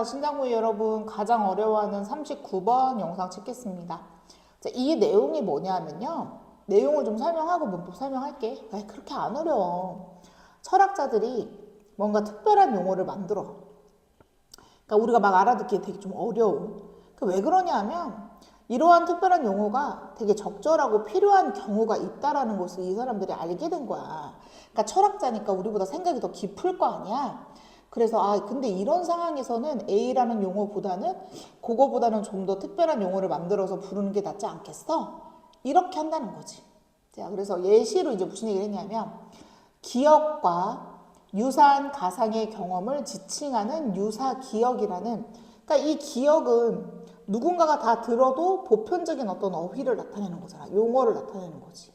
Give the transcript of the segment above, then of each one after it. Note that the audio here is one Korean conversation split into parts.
신장부위 여러분 가장 어려워하는 39번 영상 찍겠습니다. 자, 이 내용이 뭐냐면요. 내용을 좀 설명하고 문법 설명할게. 그렇게 안 어려워. 철학자들이 뭔가 특별한 용어를 만들어. 그러니까 우리가 막 알아듣기에 되게 좀 어려워. 왜 그러냐 하면 이러한 특별한 용어가 되게 적절하고 필요한 경우가 있다라는 것을 이 사람들이 알게 된 거야. 그러니까 철학자니까 우리보다 생각이 더 깊을 거 아니야. 그래서 근데 이런 상황에서는 A라는 용어보다는 그거보다는 좀 더 특별한 용어를 만들어서 부르는 게 낫지 않겠어? 이렇게 한다는 거지. 자, 그래서 예시로 이제 무슨 얘기를 했냐면 기억과 유사한 가상의 경험을 지칭하는 유사기억이라는, 그러니까 이 기억은 누군가가 다 들어도 보편적인 어떤 어휘를 나타내는 거잖아. 용어를 나타내는 거지.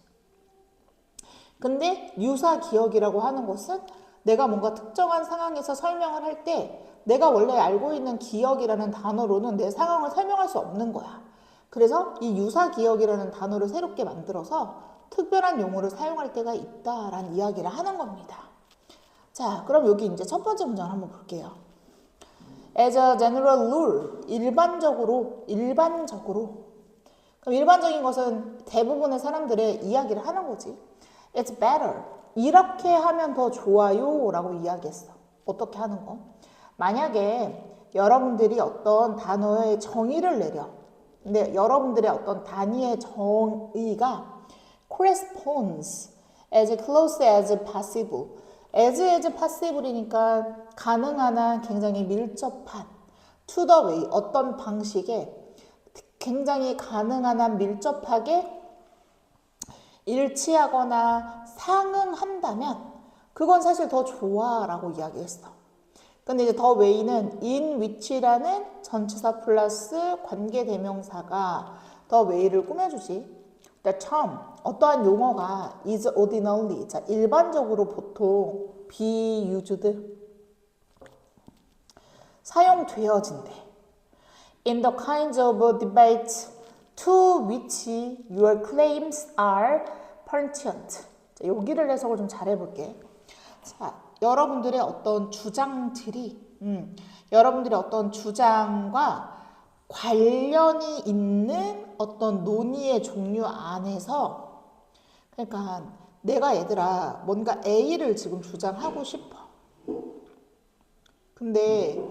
근데 유사기억이라고 하는 것은 내가 뭔가 특정한 상황에서 설명을 할 때 내가 원래 알고 있는 기억이라는 단어로는 내 상황을 설명할 수 없는 거야. 그래서 이 유사기억이라는 단어를 새롭게 만들어서 특별한 용어를 사용할 때가 있다라는 이야기를 하는 겁니다. 자, 그럼 여기 이제 첫 번째 문장을 한번 볼게요. As a general rule, 일반적으로. 그럼 일반적인 것은 대부분의 사람들의 이야기를 하는 거지. It's better. 이렇게 하면 더 좋아요 라고 이야기했어. 어떻게 하는 거? 만약에 여러분들이 어떤 단어의 정의를 내려. 근데 여러분들의 어떤 단위의 정의가 corresponds as close as possible. as possible이니까 가능한 한 굉장히 밀접한 to the way, 어떤 방식에 굉장히 가능한 한 밀접하게 일치하거나 상응한다면 그건 사실 더 좋아라고 이야기했어. 근데 이제 더 웨이는 in which라는 전치사 플러스 관계대명사가 더 웨이를 꾸며주지. The term, 어떠한 용어가 is ordinarily, 자, 일반적으로 보통 be used, 사용되어진대. In the kinds of debates to which your claims are pertinent. 자, 여기를 해석을 좀 잘해볼게. 자, 여러분들의 어떤 주장들이, 여러분들의 어떤 주장과 관련이 있는 어떤 논의의 종류 안에서, 그러니까 내가 얘들아 뭔가 A를 지금 주장하고 싶어. 근데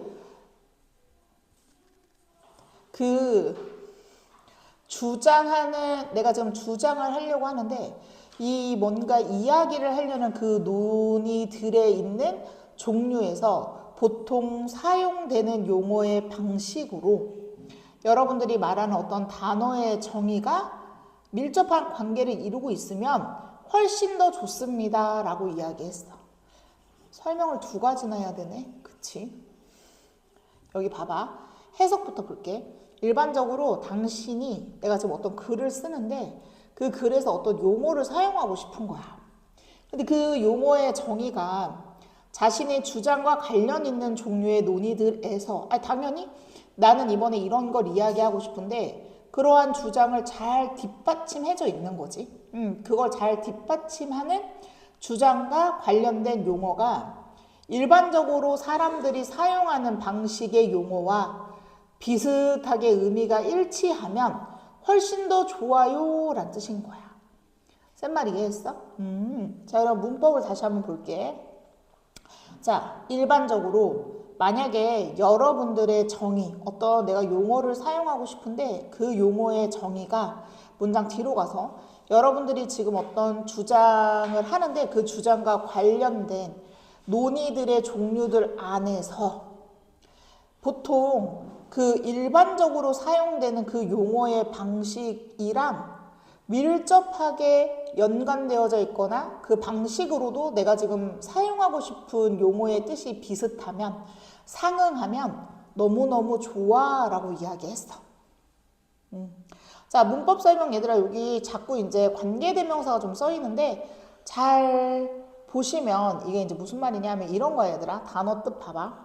내가 지금 주장을 하려고 하는데 이 뭔가 이야기를 하려는 그 논의들에 있는 종류에서 보통 사용되는 용어의 방식으로 여러분들이 말하는 어떤 단어의 정의가 밀접한 관계를 이루고 있으면 훨씬 더 좋습니다 라고 이야기했어. 설명을 두 가지나 해야 되네. 그치? 여기 봐봐. 해석부터 볼게. 일반적으로 당신이 내가 지금 어떤 글을 쓰는데 그 글에서 어떤 용어를 사용하고 싶은 거야. 근데 그 용어의 정의가 자신의 주장과 관련 있는 종류의 논의들에서 당연히 나는 이번에 이런 걸 이야기하고 싶은데 그러한 주장을 잘 뒷받침해져 있는 거지. 그걸 잘 뒷받침하는 주장과 관련된 용어가 일반적으로 사람들이 사용하는 방식의 용어와 비슷하게 의미가 일치하면 훨씬 더 좋아요 라는 뜻인 거야. 센 말 이해했어? 자, 그럼 문법을 다시 한번 볼게. 자, 일반적으로 만약에 여러분들의 정의, 어떤 내가 용어를 사용하고 싶은데 그 용어의 정의가 문장 뒤로 가서 여러분들이 지금 어떤 주장을 하는데 그 주장과 관련된 논의들의 종류들 안에서 보통 그 일반적으로 사용되는 그 용어의 방식이랑 밀접하게 연관되어져 있거나 그 방식으로도 내가 지금 사용하고 싶은 용어의 뜻이 비슷하면 상응하면 너무너무 좋아 라고 이야기했어. 자, 문법 설명 얘들아, 여기 자꾸 이제 관계대명사가 좀 써 있는데 잘 보시면 이게 이제 무슨 말이냐면 이런 거야 얘들아. 단어 뜻 봐봐.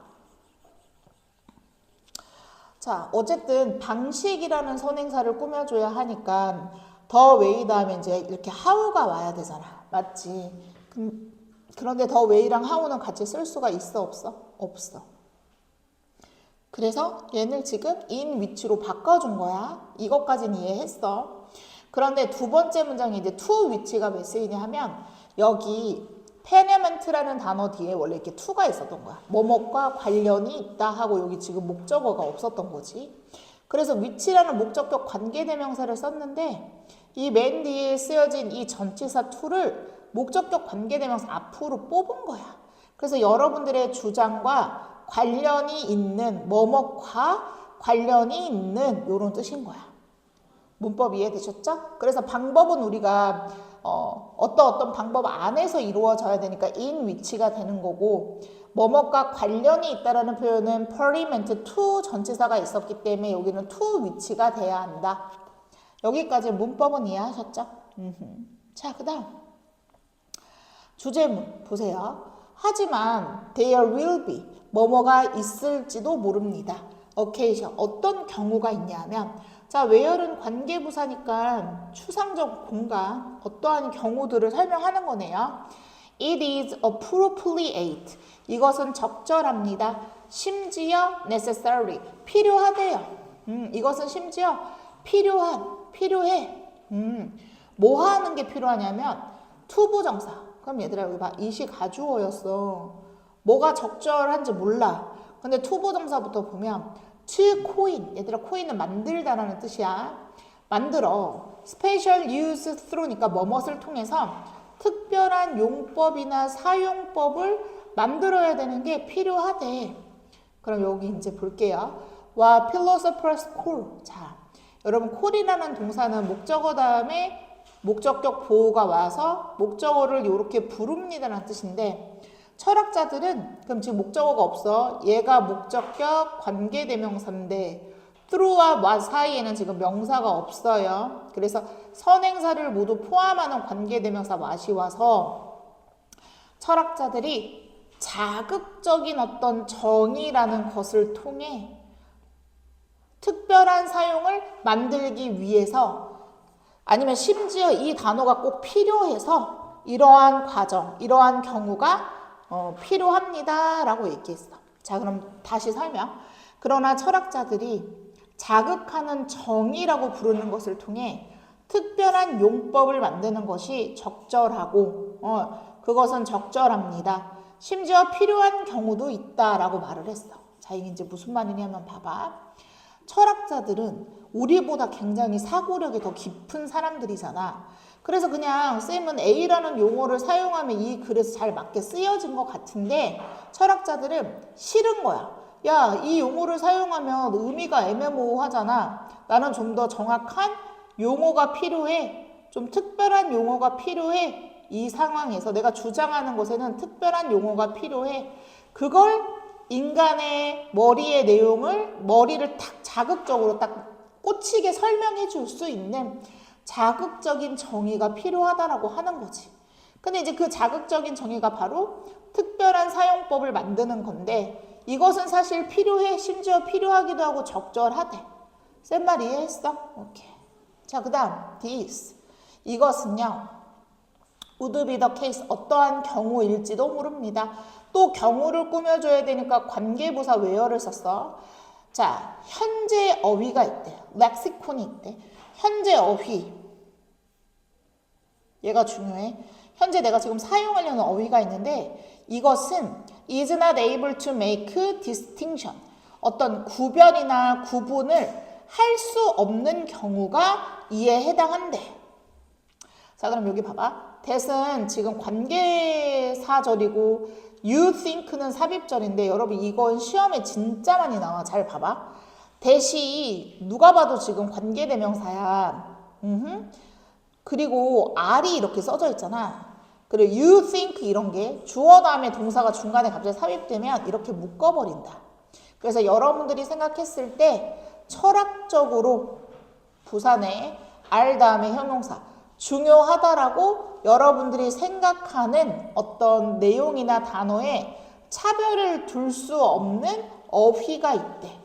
자, 어쨌든 방식이라는 선행사를 꾸며줘야 하니까 더 웨이 다음에 이제 이렇게 how가 와야 되잖아. 맞지? 그런데 더 웨이랑 how는 같이 쓸 수가 있어 없어? 없어. 그래서 얘를 지금 in which로 바꿔준 거야. 이것까지는 이해했어. 그런데 두 번째 문장에 이제 to which가 왜 쓰이냐 하면 여기 페네먼트라는 단어 뒤에 원래 이렇게 to가 있었던 거야. 뭐뭐과 관련이 있다 하고 여기 지금 목적어가 없었던 거지. 그래서 which라는 목적격 관계대명사를 썼는데 이 맨 뒤에 쓰여진 이 전치사 to를 목적격 관계대명사 앞으로 뽑은 거야. 그래서 여러분들의 주장과 관련이 있는 뭐뭐과 관련이 있는 이런 뜻인 거야. 문법 이해되셨죠? 그래서 방법은 우리가 어떤 방법 안에서 이루어져야 되니까 in which가 되는 거고 뭐뭐과 관련이 있다라는 표현은 pertinent to 전치사가 있었기 때문에 여기는 to which가 돼야 한다. 여기까지 문법은 이해하셨죠? 자, 그 다음 주제문 보세요. 하지만 there will be 뭐뭐가 있을지도 모릅니다. occasion 어떤 경우가 있냐면 자 where은 관계부사니까 추상적 공간 어떠한 경우들을 설명하는 거네요. It is appropriate 이것은 적절합니다. 심지어 necessary 필요하대요. 이것은 심지어 필요해. 뭐 하는 게 필요하냐면 투부정사. 그럼 얘들아 여기 봐. 이시 가주어였어. 뭐가 적절한지 몰라. 근데 투부정사부터 보면 to coin. 얘들아 coin은 만들다라는 뜻이야. 만들어. special use through니까 뭐뭇을 통해서 특별한 용법이나 사용법을 만들어야 되는 게 필요하대. 그럼 여기 이제 볼게요. 와 philosophers call. 자, 여러분 call이라는 동사는 목적어 다음에 목적격 보호가 와서 목적어를 이렇게 부릅니다라는 뜻인데 철학자들은 그럼 지금 목적어가 없어. 얘가 목적격 관계대명사인데 through와 what 사이에는 지금 명사가 없어요. 그래서 선행사를 모두 포함하는 관계대명사 what이 와서 철학자들이 자극적인 어떤 정의라는 것을 통해 특별한 사용을 만들기 위해서 아니면 심지어 이 단어가 꼭 필요해서 이러한 과정, 이러한 경우가 필요합니다 라고 얘기했어. 자, 그럼 다시 설명. 그러나 철학자들이 자극하는 정의라고 부르는 것을 통해 특별한 용법을 만드는 것이 적절하고 그것은 적절합니다. 심지어 필요한 경우도 있다라고 말을 했어. 자, 이게 이제 무슨 말이냐면 봐봐. 철학자들은 우리보다 굉장히 사고력이 더 깊은 사람들이잖아. 그래서 그냥 쌤은 A라는 용어를 사용하면 이 글에서 잘 맞게 쓰여진 것 같은데 철학자들은 싫은 거야. 야, 이 용어를 사용하면 의미가 애매모호하잖아. 나는 좀 더 정확한 용어가 필요해. 좀 특별한 용어가 필요해. 이 상황에서 내가 주장하는 것에는 특별한 용어가 필요해. 그걸 인간의 머리의 내용을 머리를 딱 자극적으로 딱 꽂히게 설명해 줄 수 있는 자극적인 정의가 필요하다라고 하는 거지. 근데 이제 그 자극적인 정의가 바로 특별한 사용법을 만드는 건데 이것은 사실 필요해. 심지어 필요하기도 하고 적절하대. 쌤 말 이해했어? 오케이. 자, 그 다음 this. 이것은요. would be the case. 어떠한 경우일지도 모릅니다. 또 경우를 꾸며줘야 되니까 관계부사 where를 썼어. 자, 현재 어휘가 있대. 렉시콘이 있대. 현재 어휘. 얘가 중요해. 현재 내가 지금 사용하려는 어휘가 있는데 이것은 is not able to make distinction. 어떤 구별이나 구분을 할 수 없는 경우가 이에 해당한대. 자, 그럼 여기 봐봐. that은 지금 관계사절이고 you think는 삽입절인데 여러분 이건 시험에 진짜 많이 나와. 잘 봐봐. that이 누가 봐도 지금 관계대명사야. 그리고 R이 이렇게 써져 있잖아. 그리고 you think 이런 게 주어 다음에 동사가 중간에 갑자기 삽입되면 이렇게 묶어버린다. 그래서 여러분들이 생각했을 때 철학적으로 부산에 R 다음에 형용사 중요하다라고 여러분들이 생각하는 어떤 내용이나 단어에 차별을 둘 수 없는 어휘가 있대.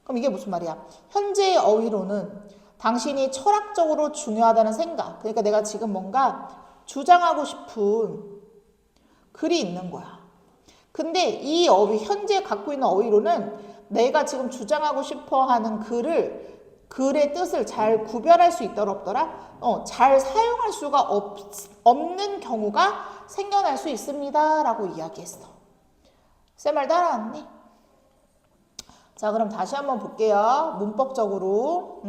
그럼 이게 무슨 말이야? 현재의 어휘로는 당신이 철학적으로 중요하다는 생각, 그러니까 내가 지금 뭔가 주장하고 싶은 글이 있는 거야. 근데 이 어휘, 현재 갖고 있는 어휘로는 내가 지금 주장하고 싶어 하는 글의 뜻을 잘 구별할 수 있도록 잘 사용할 수가 없는 경우가 생겨날 수 있습니다. 라고 이야기했어. 쌤 말 따라왔니? 자, 그럼 다시 한번 볼게요. 문법적으로.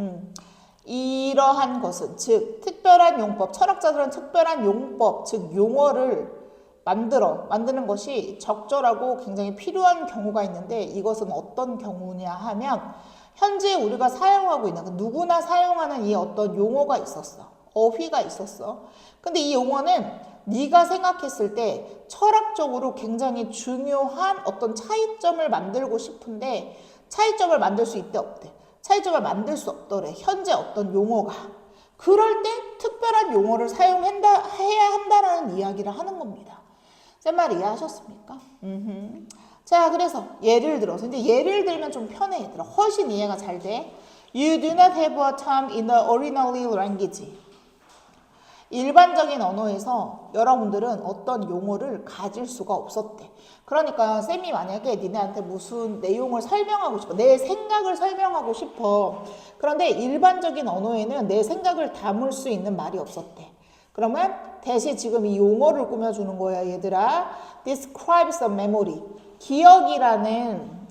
이러한 것은, 즉 특별한 용법, 철학자들은 특별한 용법, 즉 용어를 만드는 것이 적절하고 굉장히 필요한 경우가 있는데, 이것은 어떤 경우냐 하면 현재 우리가 사용하고 있는, 누구나 사용하는 이 어떤 용어가 있었어. 어휘가 있었어. 근데 이 용어는 네가 생각했을 때 철학적으로 굉장히 중요한 어떤 차이점을 만들고 싶은데 차이점을 만들 수 있대 없대. 차이점을 만들 수 없더래. 현재 어떤 용어가. 그럴 때 특별한 용어를 해야 한다라는 이야기를 하는 겁니다. 쌤 말 이해하셨습니까? 자, 그래서 예를 들어서 이제 예를 들면 좀 편해 얘들아. 훨씬 이해가 잘 돼. You do not have a term in the original language. 일반적인 언어에서 여러분들은 어떤 용어를 가질 수가 없었대. 그러니까 쌤이 만약에 니네한테 무슨 내용을 설명하고 싶어, 내 생각을 설명하고 싶어. 그런데 일반적인 언어에는 내 생각을 담을 수 있는 말이 없었대. 그러면 대신 지금 이 용어를 꾸며주는 거야 얘들아. Describes a memory. 기억이라는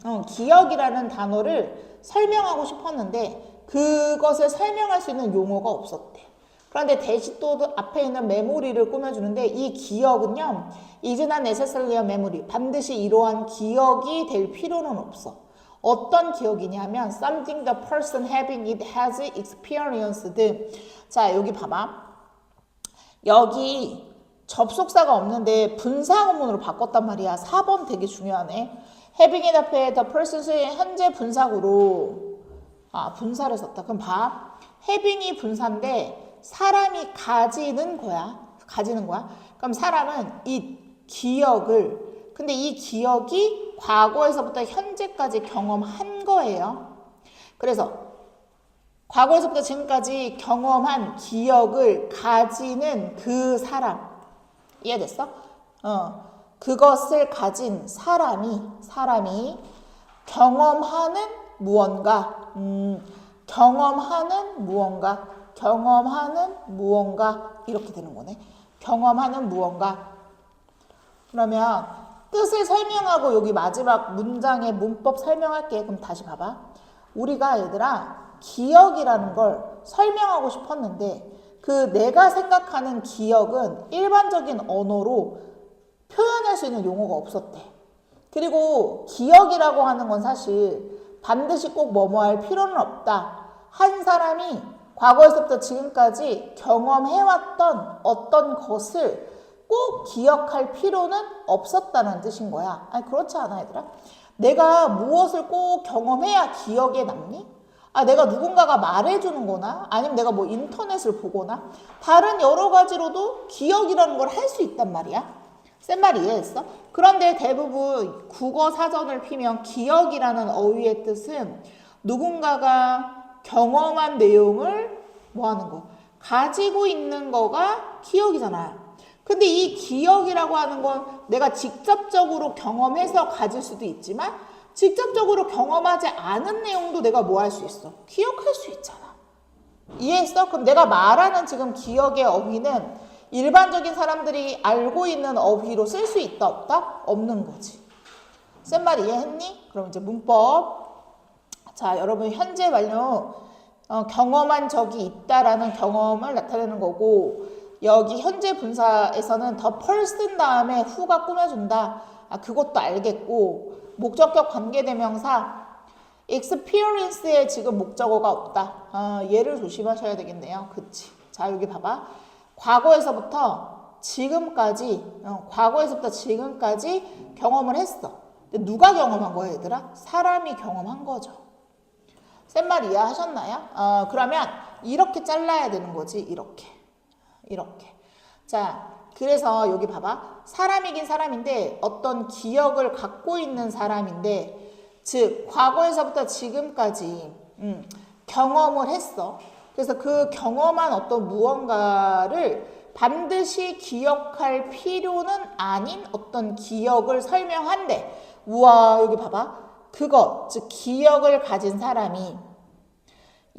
단어를 설명하고 싶었는데 그것을 설명할 수 있는 용어가 없었대. 그런데 대신 또 앞에 있는 메모리를 꾸며주는데 이 기억은요, is not necessarily a memory. 반드시 이러한 기억이 될 필요는 없어. 어떤 기억이냐면 something the person having it has experienced. 자, 여기 봐봐. 여기 접속사가 없는데 분사구문으로 바꿨단 말이야. 4번 되게 중요하네. having it 앞에 the person's 현재 분사구로 분사를 썼다. 그럼 봐. having이 분사인데 사람이 가지는 거야. 그럼 사람은 이 기억을, 근데 이 기억이 과거에서부터 현재까지 경험한 거예요. 그래서 과거에서부터 지금까지 경험한 기억을 가지는 그 사람. 이해됐어? 그것을 가진 사람이 경험하는 무언가, 경험하는 무언가 이렇게 되는 거네. 경험하는 무언가. 그러면 뜻을 설명하고 여기 마지막 문장의 문법 설명할게. 그럼 다시 봐봐. 우리가 얘들아 기억이라는 걸 설명하고 싶었는데 그 내가 생각하는 기억은 일반적인 언어로 표현할 수 있는 용어가 없었대. 그리고 기억이라고 하는 건 사실 반드시 꼭 뭐뭐 할 필요는 없다. 한 사람이 과거에서부터 지금까지 경험해왔던 어떤 것을 꼭 기억할 필요는 없었다는 뜻인 거야. 아니 그렇지 않아 얘들아? 내가 무엇을 꼭 경험해야 기억에 남니? 내가 누군가가 말해주는 거나 아니면 내가 뭐 인터넷을 보거나 다른 여러 가지로도 기억이라는 걸 할 수 있단 말이야. 쌤 말 이해했어? 그런데 대부분 국어 사전을 피면 기억이라는 어휘의 뜻은 누군가가 경험한 내용을 뭐 하는 거? 가지고 있는 거가 기억이잖아. 근데 이 기억이라고 하는 건 내가 직접적으로 경험해서 가질 수도 있지만 직접적으로 경험하지 않은 내용도 내가 뭐 할 수 있어? 기억할 수 있잖아. 이해했어? 그럼 내가 말하는 지금 기억의 어휘는 일반적인 사람들이 알고 있는 어휘로 쓸 수 있다 없다? 없는 거지. 쌤 말 이해했니? 그럼 이제 문법. 자, 여러분 현재 완료 경험한 적이 있다라는 경험을 나타내는 거고 여기 현재 분사에서는 the person 다음에 who가 꾸며준다. 그것도 알겠고 목적격 관계대명사 experience에 지금 목적어가 없다. 얘를 조심하셔야 되겠네요. 그치? 자, 여기 봐봐. 과거에서부터 지금까지 경험을 했어. 근데 누가 경험한 거야 얘들아? 사람이 경험한 거죠. 쌤 말 이해하셨나요? 그러면 이렇게 잘라야 되는 거지. 이렇게. 자, 그래서 여기 봐봐. 사람이긴 사람인데 어떤 기억을 갖고 있는 사람인데 즉 과거에서부터 지금까지 경험을 했어. 그래서 그 경험한 어떤 무언가를 반드시 기억할 필요는 아닌 어떤 기억을 설명한대. 우와, 여기 봐봐. 그것, 즉 기억을 가진 사람이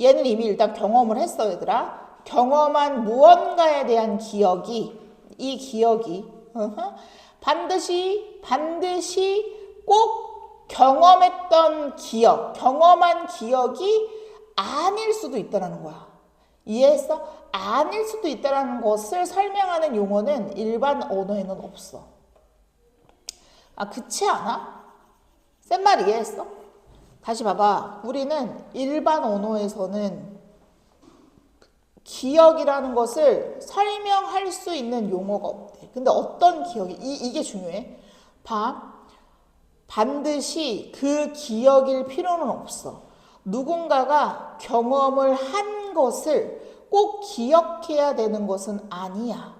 얘는 이미 일단 경험을 했어 얘들아. 경험한 무언가에 대한 기억이 이 기억이 반드시 꼭 경험했던 기억, 경험한 기억이 아닐 수도 있다는 거야. 이해했어? 아닐 수도 있다는 것을 설명하는 용어는 일반 언어에는 없어. 아, 그치 않아? 센 말 이해했어? 다시 봐봐. 우리는 일반 언어에서는 기억이라는 것을 설명할 수 있는 용어가 없대. 근데 어떤 기억이, 이게 중요해. 반드시 그 기억일 필요는 없어. 누군가가 경험을 한 것을 꼭 기억해야 되는 것은 아니야.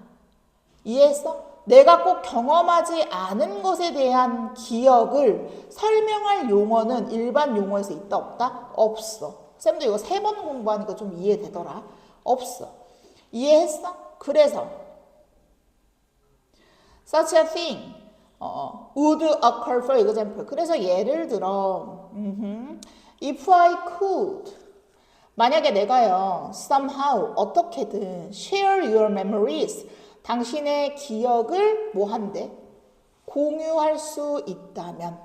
이해했어? 내가 꼭 경험하지 않은 것에 대한 기억을 설명할 용어는 일반 용어에서 있다 없다? 없어. 쌤도 이거 3번 공부하니까 좀 이해되더라. 없어. 이해했어? 그래서 such a thing would occur for example. 그래서 예를 들어 if I could 만약에 내가요 somehow 어떻게든 share your memories 당신의 기억을 뭐 한대? 공유할 수 있다면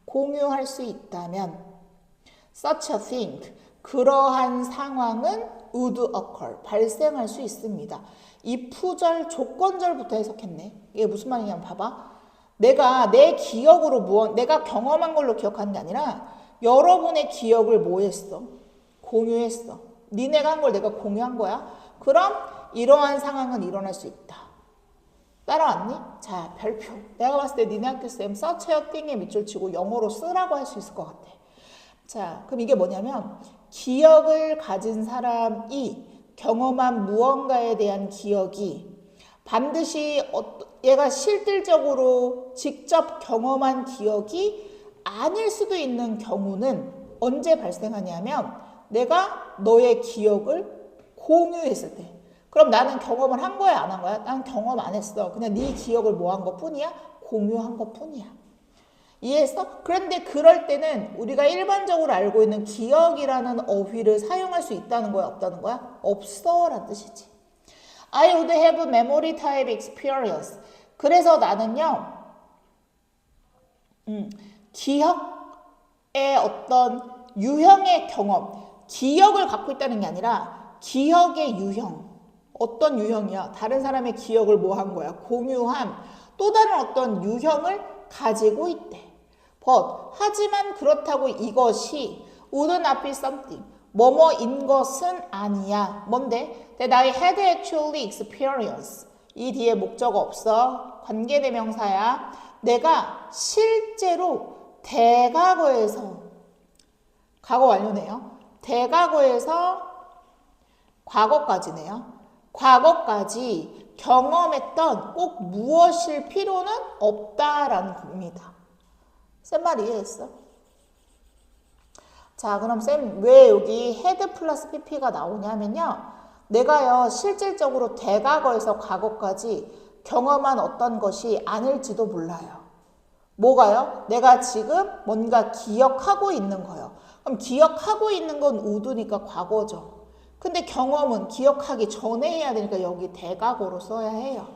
공유할 수 있다면 such a thing 그러한 상황은 would occur 발생할 수 있습니다. 이 푸절 조건절부터 해석했네. 이게 무슨 말이냐면 봐봐. 내가 내 기억으로 내가 경험한 걸로 기억하는 게 아니라 여러분의 기억을 뭐 했어? 공유했어. 니네가 한 걸 내가 공유한 거야. 그럼 이러한 상황은 일어날 수 있다. 따라왔니? 자, 별표. 내가 봤을 때 니네 학교 쌤 such a thing에 밑줄 치고 영어로 쓰라고 할 수 있을 것 같아. 자, 그럼 이게 뭐냐면 기억을 가진 사람이 경험한 무언가에 대한 기억이 반드시 얘가 실질적으로 직접 경험한 기억이 아닐 수도 있는 경우는 언제 발생하냐면 내가 너의 기억을 공유했을 때. 그럼 나는 경험을 한 거야 안 한 거야? 난 경험 안 했어. 그냥 네 기억을 뭐 한 것 뿐이야? 공유한 것 뿐이야. 이해했어? 그런데 그럴 때는 우리가 일반적으로 알고 있는 기억이라는 어휘를 사용할 수 있다는 거야? 없다는 거야? 없어 라는 뜻이지. I would have memory type experience. 그래서 나는요 기억의 어떤 유형의 경험, 기억을 갖고 있다는 게 아니라 기억의 유형. 어떤 유형이야? 다른 사람의 기억을 뭐 한 거야? 공유한 또 다른 어떤 유형을 가지고 있대. 하지만 그렇다고 이것이 would not be something 뭐뭐인 것은 아니야. 뭔데? That I had actually experience. 이 뒤에 목적 없어. 관계대명사야. 내가 실제로 대과거에서 과거 완료네요. 대과거에서 과거까지네요. 과거까지 경험했던 꼭 무엇일 필요는 없다라는 겁니다. 쌤 말 이해했어? 자, 그럼 쌤 왜 여기 헤드 플러스 pp가 나오냐면요. 내가요 실질적으로 대과거에서 과거까지 경험한 어떤 것이 아닐지도 몰라요. 뭐가요? 내가 지금 뭔가 기억하고 있는 거예요. 그럼 기억하고 있는 건 우드니까 과거죠. 근데 경험은 기억하기 전에 해야 되니까 여기 대과거로 써야 해요.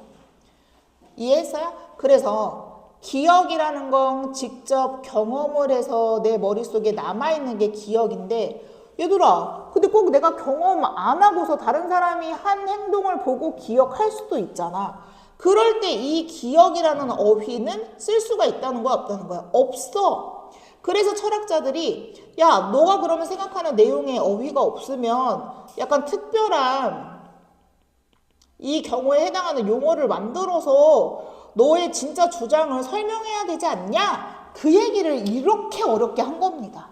이해했어요? 그래서 기억이라는 건 직접 경험을 해서 내 머릿속에 남아있는 게 기억인데 얘들아 근데 꼭 내가 경험 안 하고서 다른 사람이 한 행동을 보고 기억할 수도 있잖아. 그럴 때 이 기억이라는 어휘는 쓸 수가 있다는 거야 없다는 거야? 없어. 그래서 철학자들이 야 너가 그러면 생각하는 내용에 어휘가 없으면 약간 특별한 이 경우에 해당하는 용어를 만들어서 너의 진짜 주장을 설명해야 되지 않냐? 그 얘기를 이렇게 어렵게 한 겁니다.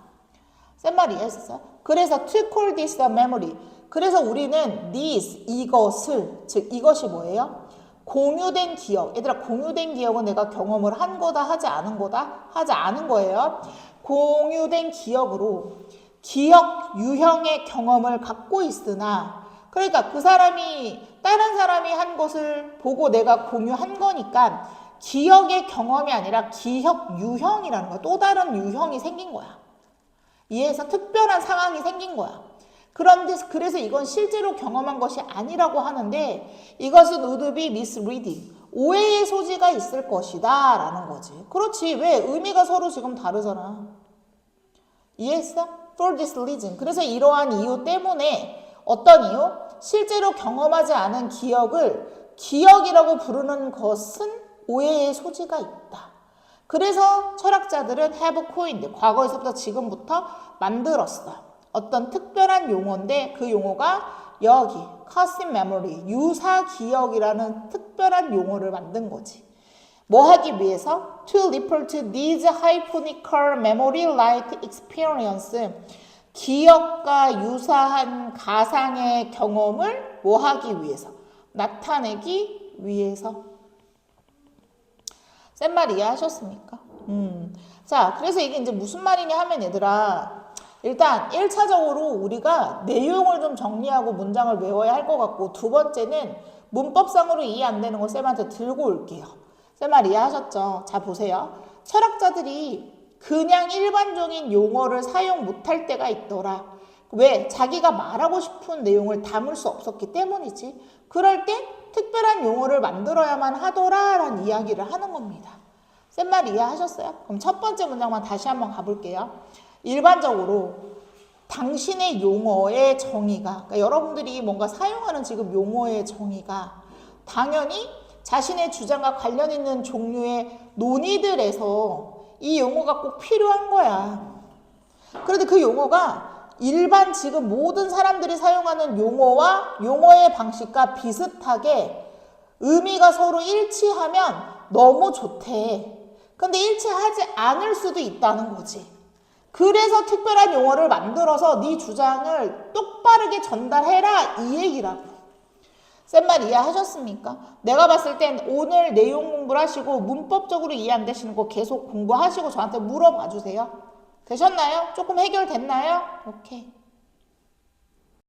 쌤 말 이해했어요? 그래서 to call this a memory. 그래서 우리는 this, 이것을, 즉 이것이 뭐예요? 공유된 기억. 얘들아 공유된 기억은 내가 경험을 한 거다 하지 않은 거다? 하지 않은 거예요. 공유된 기억으로 기억 유형의 경험을 갖고 있으나 그러니까 그 사람이 다른 사람이 한 것을 보고 내가 공유한 거니까 기억의 경험이 아니라 기억 유형이라는 거야. 또 다른 유형이 생긴 거야. 이해해서 특별한 상황이 생긴 거야. 그런데 그래서 이건 실제로 경험한 것이 아니라고 하는데 이것은 would be misleading. 오해의 소지가 있을 것이다 라는 거지. 그렇지. 왜? 의미가 서로 지금 다르잖아. 이해했어? For this reason. 그래서 이러한 이유 때문에 어떤 이유? 실제로 경험하지 않은 기억을 기억이라고 부르는 것은 오해의 소지가 있다. 그래서 철학자들은 have coined, 과거에서부터 지금부터 만들었어. 어떤 특별한 용어인데 그 용어가 여기 custom memory, 유사 기억이라는 특별한 용어를 만든 거지. 뭐 하기 위해서? To refer to these hypothetical memory-like experience. 기억과 유사한 가상의 경험을 뭐 하기 위해서? 나타내기 위해서. 센 말 이해하셨습니까? 자, 그래서 이게 이제 무슨 말이냐 하면 얘들아, 일단 1차적으로 우리가 내용을 좀 정리하고 문장을 외워야 할 것 같고, 두 번째는 문법상으로 이해 안 되는 거 쌤한테 들고 올게요. 쌤 말 이해하셨죠? 자, 보세요. 철학자들이 그냥 일반적인 용어를 사용 못할 때가 있더라. 왜? 자기가 말하고 싶은 내용을 담을 수 없었기 때문이지. 그럴 때 특별한 용어를 만들어야만 하더라라는 이야기를 하는 겁니다. 쌤 말 이해하셨어요? 그럼 첫 번째 문장만 다시 한번 가볼게요. 일반적으로 당신의 용어의 정의가, 그러니까 여러분들이 뭔가 사용하는 지금 용어의 정의가 당연히 자신의 주장과 관련 있는 종류의 논의들에서 이 용어가 꼭 필요한 거야. 그런데 그 용어가 일반 지금 모든 사람들이 사용하는 용어와 용어의 방식과 비슷하게 의미가 서로 일치하면 너무 좋대. 근데 일치하지 않을 수도 있다는 거지. 그래서 특별한 용어를 만들어서 네 주장을 똑바르게 전달해라 이 얘기라고. 쌤 말 이해하셨습니까? 내가 봤을 땐 오늘 내용 공부를 하시고 문법적으로 이해 안 되시는 거 계속 공부하시고 저한테 물어봐 주세요. 되셨나요? 조금 해결됐나요? 오케이.